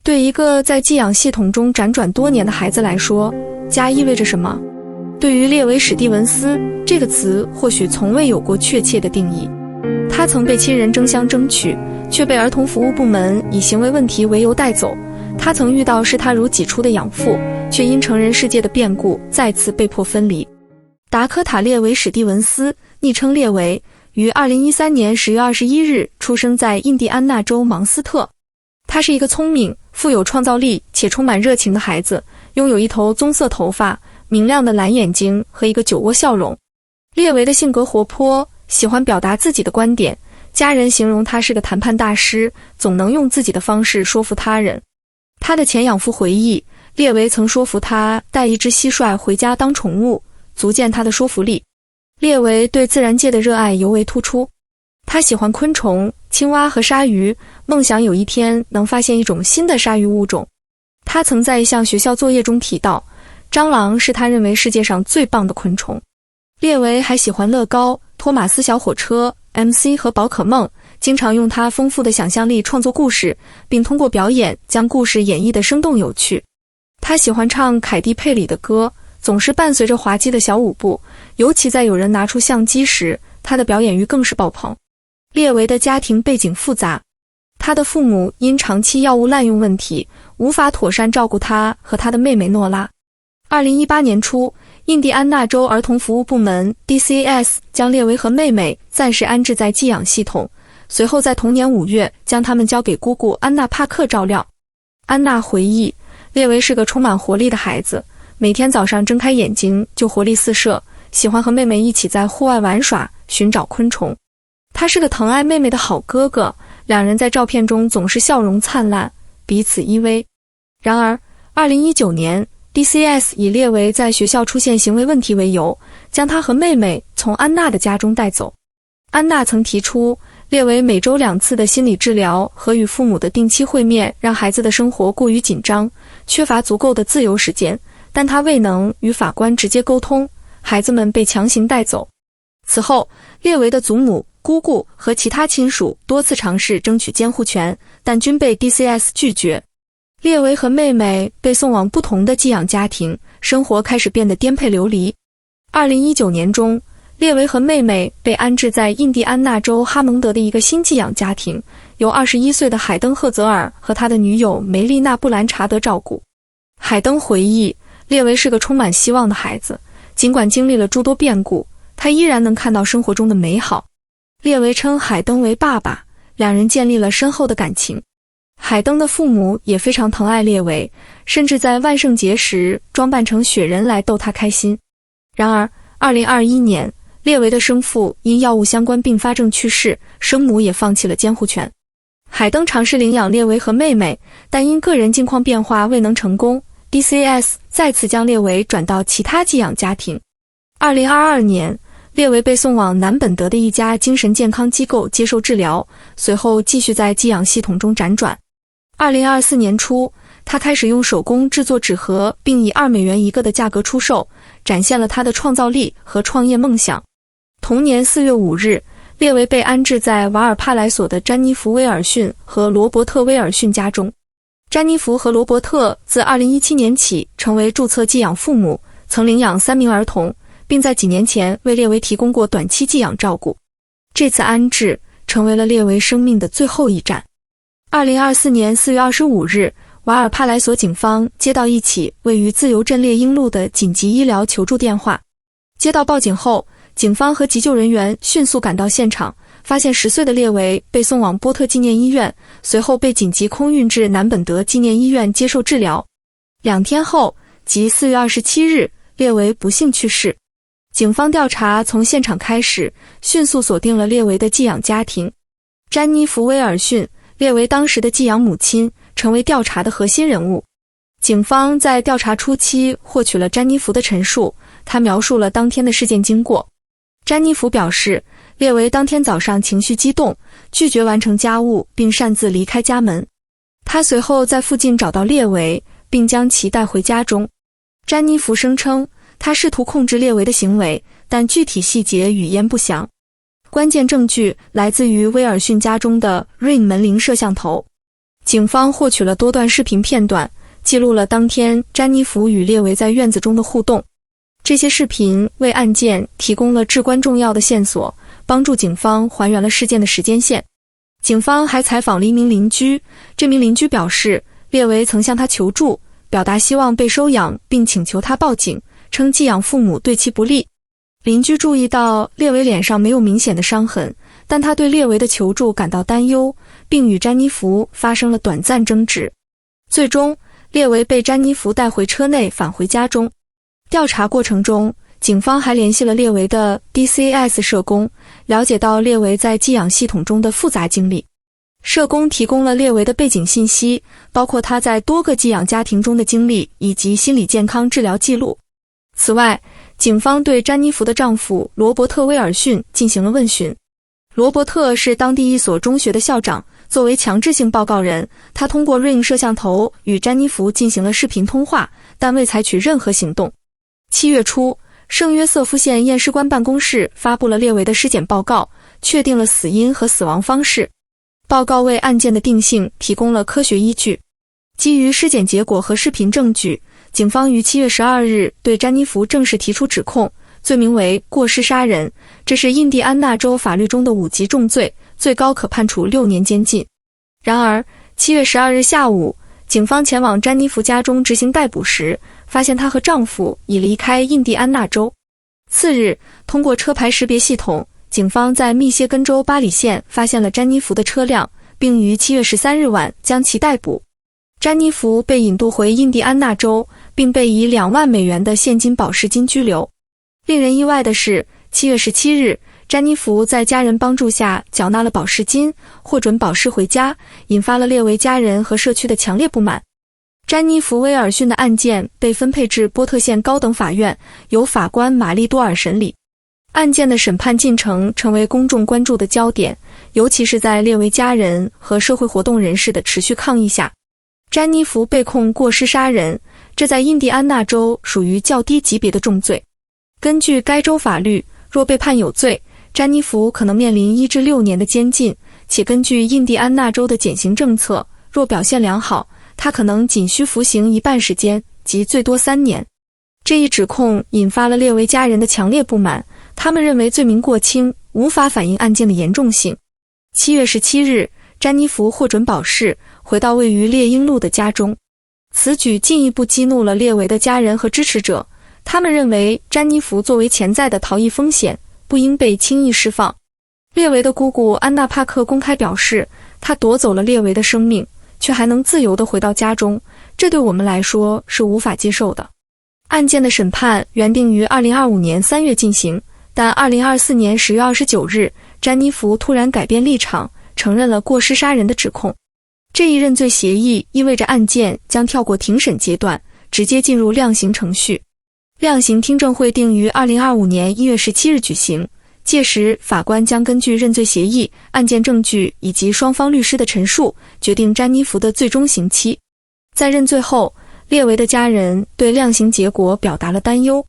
对一个在寄养系统中辗转多年的孩子来说，家意味着什么？对于列维·史蒂文斯，这个词或许从未有过确切的定义。他曾被亲人争相争取，却被儿童服务部门以行为问题为由带走。他曾遇到视他如己出的养父，却因成人世界的变故再次被迫分离。达科塔·列维·史蒂文斯，昵称列维，于2013年10月21日出生在印第安纳州芒斯特。他是一个聪明、富有创造力且充满热情的孩子，拥有一头棕色头发、明亮的蓝眼睛和一个酒窝笑容。列维的性格活泼，喜欢表达自己的观点，家人形容他是个谈判大师，总能用自己的方式说服他人。他的前养父回忆，列维曾说服他带一只蟋蟀回家当宠物，足见他的说服力。列维对自然界的热爱尤为突出，他喜欢昆虫、青蛙和鲨鱼，梦想有一天能发现一种新的鲨鱼物种。他曾在一项学校作业中提到，蟑螂是他认为世界上最棒的昆虫。列维还喜欢乐高、托马斯小火车、MC 和宝可梦，经常用他丰富的想象力创作故事，并通过表演将故事演绎得生动有趣。他喜欢唱凯蒂·佩里的歌，总是伴随着滑稽的小舞步，尤其在有人拿出相机时，他的表演欲更是爆棚。列维的家庭背景复杂，他的父母因长期药物滥用问题，无法妥善照顾他和他的妹妹诺拉。2018年初，印第安纳州儿童服务部门 DCAS 将列维和妹妹暂时安置在寄养系统，随后在同年5月将他们交给姑姑安娜·帕克照料。安娜回忆，列维是个充满活力的孩子，每天早上睁开眼睛就活力四射，喜欢和妹妹一起在户外玩耍，寻找昆虫。他是个疼爱妹妹的好哥哥，两人在照片中总是笑容灿烂，彼此依偎。然而2019年DCS 以列维在学校出现行为问题为由，将他和妹妹从安娜的家中带走。安娜曾提出，列维每周2次的心理治疗和与父母的定期会面让孩子的生活过于紧张，缺乏足够的自由时间，但他未能与法官直接沟通，孩子们被强行带走。此后，列维的祖母、姑姑和其他亲属多次尝试争取监护权，但均被 DCS 拒绝。列维和妹妹被送往不同的寄养家庭，生活开始变得颠沛流离。2019年中，列维和妹妹被安置在印第安纳州哈蒙德的一个新寄养家庭，由21岁的海登·赫泽尔和他的女友梅丽娜·布兰查德照顾。海登回忆，列维是个充满希望的孩子，尽管经历了诸多变故，他依然能看到生活中的美好。列维称海登为爸爸，两人建立了深厚的感情。海登的父母也非常疼爱列维，甚至在万圣节时装扮成雪人来逗他开心。然而2021年，列维的生父因药物相关并发症去世，生母也放弃了监护权。海登尝试领养列维和妹妹，但因个人境况变化未能成功， DCAS 再次将列维转到其他寄养家庭。2022年，列维被送往南本德的一家精神健康机构接受治疗，随后继续在寄养系统中辗转。2024年初，他开始用手工制作纸盒，并以$2一个的价格出售，展现了他的创造力和创业梦想。同年4月5日，列维被安置在瓦尔帕莱索的詹妮弗·威尔逊和罗伯特·威尔逊家中。詹妮弗和罗伯特自2017年起成为注册寄养父母，曾领养3名儿童，并在几年前为列维提供过短期寄养照顾。这次安置成为了列维生命的最后一站。2024年4月25日，瓦尔帕莱索警方接到一起位于自由镇猎鹰路的紧急医疗求助电话。接到报警后，警方和急救人员迅速赶到现场，发现10岁的列维被送往波特纪念医院，随后被紧急空运至南本德纪念医院接受治疗。2天后，即4月27日，列维不幸去世。警方调查从现场开始，迅速锁定了列维的寄养家庭。詹妮弗·威尔逊，列维当时的寄养母亲，成为调查的核心人物。警方在调查初期获取了詹妮弗的陈述，她描述了当天的事件经过。詹妮弗表示，列维当天早上情绪激动，拒绝完成家务并擅自离开家门。她随后在附近找到列维，并将其带回家中。詹妮弗声称，她试图控制列维的行为，但具体细节语焉不详。关键证据来自于威尔逊家中的 Ring 门铃摄像头。警方获取了多段视频片段，记录了当天詹妮弗与列维在院子中的互动。这些视频为案件提供了至关重要的线索，帮助警方还原了事件的时间线。警方还采访了一名邻居，这名邻居表示，列维曾向他求助，表达希望被收养，并请求他报警，称寄养父母对其不利。邻居注意到列维脸上没有明显的伤痕，但他对列维的求助感到担忧，并与詹妮弗发生了短暂争执。最终，列维被詹妮弗带回车内返回家中。调查过程中，警方还联系了列维的 DCS 社工，了解到列维在寄养系统中的复杂经历。社工提供了列维的背景信息，包括他在多个寄养家庭中的经历以及心理健康治疗记录。此外，警方对詹妮弗的丈夫罗伯特·威尔逊进行了问询。罗伯特是当地一所中学的校长，作为强制性报告人，他通过 Ring 摄像头与詹妮弗进行了视频通话，但未采取任何行动。7月初，圣约瑟夫县验尸官办公室发布了列维的尸检报告，确定了死因和死亡方式。报告为案件的定性提供了科学依据。基于尸检结果和视频证据，警方于7月12日对詹妮弗正式提出指控，罪名为过失杀人，这是印第安纳州法律中的5级重罪，最高可判处6年监禁。然而，7月12日下午，警方前往詹妮弗家中执行逮捕时，发现她和丈夫已离开印第安纳州。次日，通过车牌识别系统，警方在密歇根州巴里县发现了詹妮弗的车辆，并于7月13日晚将其逮捕。詹妮弗被引渡回印第安纳州，并被以2万美元的现金保释金拘留。令人意外的是，7月17日，詹妮弗在家人帮助下缴纳了保释金，获准保释回家，引发了列维家人和社区的强烈不满。詹妮弗·威尔逊的案件被分配至波特县高等法院，由法官玛丽多尔审理。案件的审判进程成为公众关注的焦点，尤其是在列维家人和社会活动人士的持续抗议下。詹妮弗被控过失杀人，这在印第安纳州属于较低级别的重罪。根据该州法律，若被判有罪，詹妮弗可能面临1至6年的监禁，且根据印第安纳州的减刑政策，若表现良好，他可能仅需服刑一半时间，即最多3年。这一指控引发了列维家人的强烈不满，他们认为罪名过轻，无法反映案件的严重性。7月17日，詹妮弗获准保释，回到位于猎鹰路的家中。此举进一步激怒了列维的家人和支持者，他们认为詹妮弗作为潜在的逃逸风险，不应被轻易释放。列维的姑姑安娜·帕克公开表示，她夺走了列维的生命，却还能自由地回到家中，这对我们来说是无法接受的。案件的审判原定于2025年3月进行，但2024年10月29日，詹妮弗突然改变立场，承认了过失杀人的指控。这一认罪协议意味着案件将跳过庭审阶段，直接进入量刑程序。量刑听证会定于2025年1月17日举行，届时法官将根据认罪协议、案件证据以及双方律师的陈述，决定詹妮弗的最终刑期。在认罪后，列维的家人对量刑结果表达了担忧。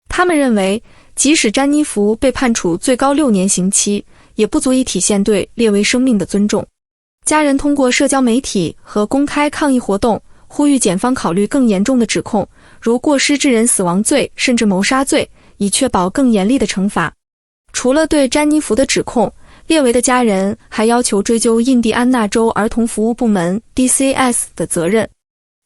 他们认为，即使詹妮弗被判处最高6年刑期，也不足以体现对列维生命的尊重。家人通过社交媒体和公开抗议活动，呼吁检方考虑更严重的指控，如过失致人死亡罪甚至谋杀罪，以确保更严厉的惩罚。除了对詹妮弗的指控，列维的家人还要求追究印第安纳州儿童服务部门 DCS 的责任。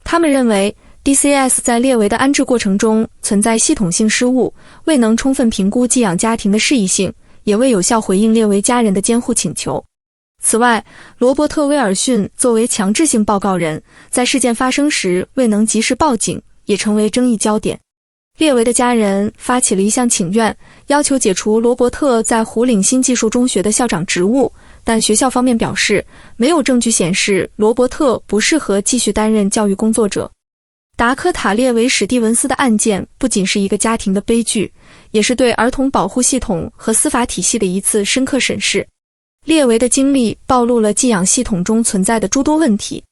他们认为 DCS 在列维的安置过程中存在系统性失误，未能充分评估寄养家庭的适宜性，也未有效回应列维家人的监护请求。此外，罗伯特·威尔逊作为强制性报告人，在事件发生时未能及时报警，也成为争议焦点。列维的家人发起了一项请愿，要求解除罗伯特在胡岭新技术中学的校长职务，但学校方面表示，没有证据显示罗伯特不适合继续担任教育工作者。达科塔列维史蒂文斯的案件不仅是一个家庭的悲剧，也是对儿童保护系统和司法体系的一次深刻审视。列维的经历暴露了寄养系统中存在的诸多问题。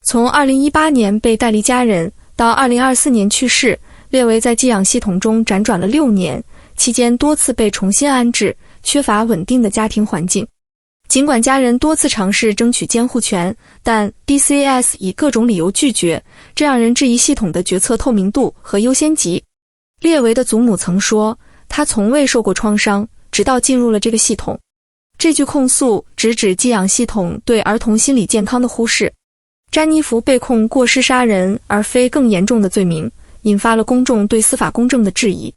从2018年被带离家人到2024年去世，列维在寄养系统中辗转了6年，期间多次被重新安置，缺乏稳定的家庭环境。尽管家人多次尝试争取监护权，但 DCAS 以各种理由拒绝，这让人质疑系统的决策透明度和优先级。列维的祖母曾说，他从未受过创伤，直到进入了这个系统。这句控诉直指寄养系统对儿童心理健康的忽视。詹妮弗被控过失杀人而非更严重的罪名，引发了公众对司法公正的质疑。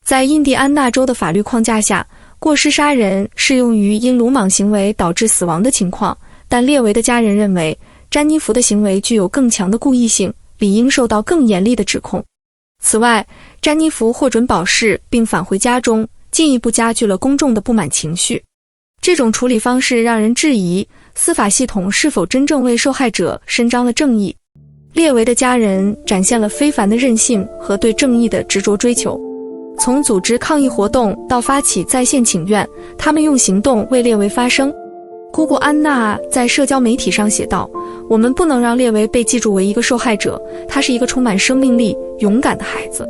在印第安纳州的法律框架下，过失杀人适用于因鲁莽行为导致死亡的情况，但列维的家人认为，詹妮弗的行为具有更强的故意性，理应受到更严厉的指控。此外，詹妮弗获准保释并返回家中，进一步加剧了公众的不满情绪。这种处理方式让人质疑司法系统是否真正为受害者伸张了正义。列维的家人展现了非凡的韧性和对正义的执着追求。从组织抗议活动到发起在线请愿，他们用行动为列维发声。姑姑安娜在社交媒体上写道，我们不能让列维被记住为一个受害者，他是一个充满生命力、勇敢的孩子。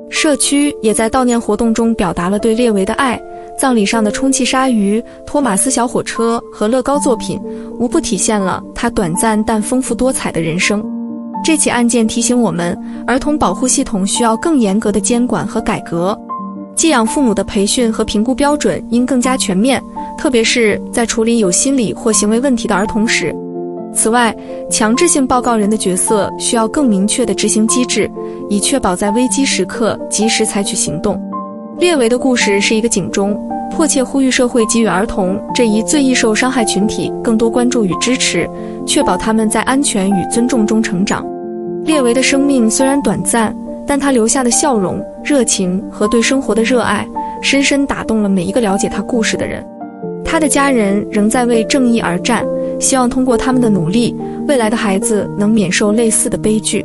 社区也在悼念活动中表达了对列维的爱，葬礼上的充气鲨鱼、托马斯小火车和乐高作品，无不体现了他短暂但丰富多彩的人生。这起案件提醒我们，儿童保护系统需要更严格的监管和改革。寄养父母的培训和评估标准应更加全面，特别是在处理有心理或行为问题的儿童时。此外，强制性报告人的角色需要更明确的执行机制，以确保在危机时刻及时采取行动。列维的故事是一个警钟，迫切呼吁社会给予儿童这一最易受伤害群体更多关注与支持，确保他们在安全与尊重中成长。列维的生命虽然短暂，但他留下的笑容、热情和对生活的热爱，深深打动了每一个了解他故事的人。他的家人仍在为正义而战，希望通过他们的努力，未来的孩子能免受类似的悲剧。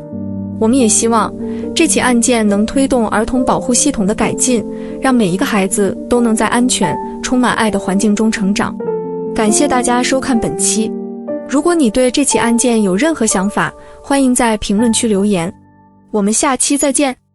我们也希望这起案件能推动儿童保护系统的改进，让每一个孩子都能在安全、充满爱的环境中成长。感谢大家收看本期。如果你对这起案件有任何想法，欢迎在评论区留言。我们下期再见。